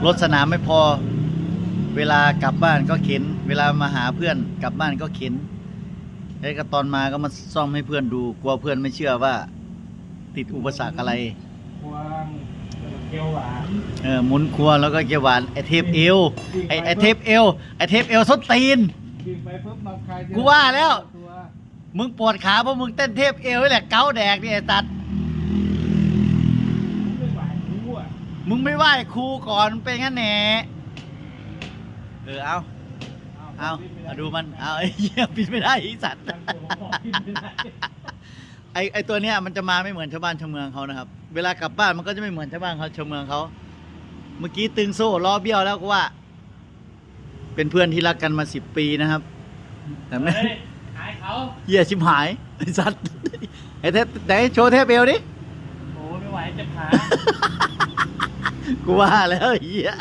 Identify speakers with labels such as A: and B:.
A: รถสนามไม่พอ เวลากลับบ้านก็เข็น เวลามาหาเพื่อนกลับบ้านก็เข็นแล้วก็ตอนมาก็มาซ่อมให้เพื่อนดูกลัวเพื่อนไม่เชื่อว่า ติดอุปสรรคอะไร
B: ควงเกี๊ยวหวาน
A: หมุนครัวแล้วก็เกี๊ยวหวานไอเทปเอวไอเทปเอวส้นตีน
B: กินไปปุ๊บมาคลาย
A: กูว่าแล้ว
B: ตัว
A: มึงปวดขาเพราะมึงเต้นเทปเอวนี่แหละเกาแดกนี่ไอ้ตัด
B: ไม่ไหวรู้อ่ะ
A: มึงไม่ไหว้ครูก่อนเป็นงั้นแหน่เอาดูมันเอาไอ้เหี้ยปิดไม่ได้อีสัตว์ ไอตัวเนี้ยมันจะมาไม่เหมือนชาวบ้านชาวเมืองเขานะครับ เวลากลับบ้านมันก็จะไม่เหมือนชาวบ้านเขาชาวเมืองเขาเมื่อกี้ตึงโซ่ล้อเบี้ยวแล้วก็ว่า เป็นเพื่อนที่รักกันมา10 ปีนะครับ แต่ไม่
B: เฮ้ยขายเขา
A: เหี้ยชิบหายไอ้สัตว์ไอ้เทปไหนโชว์เทปเอวดิ
B: โอ้ไม่ไหวเจ็บขา
A: กูว่าแล้วไอ้เหี้ย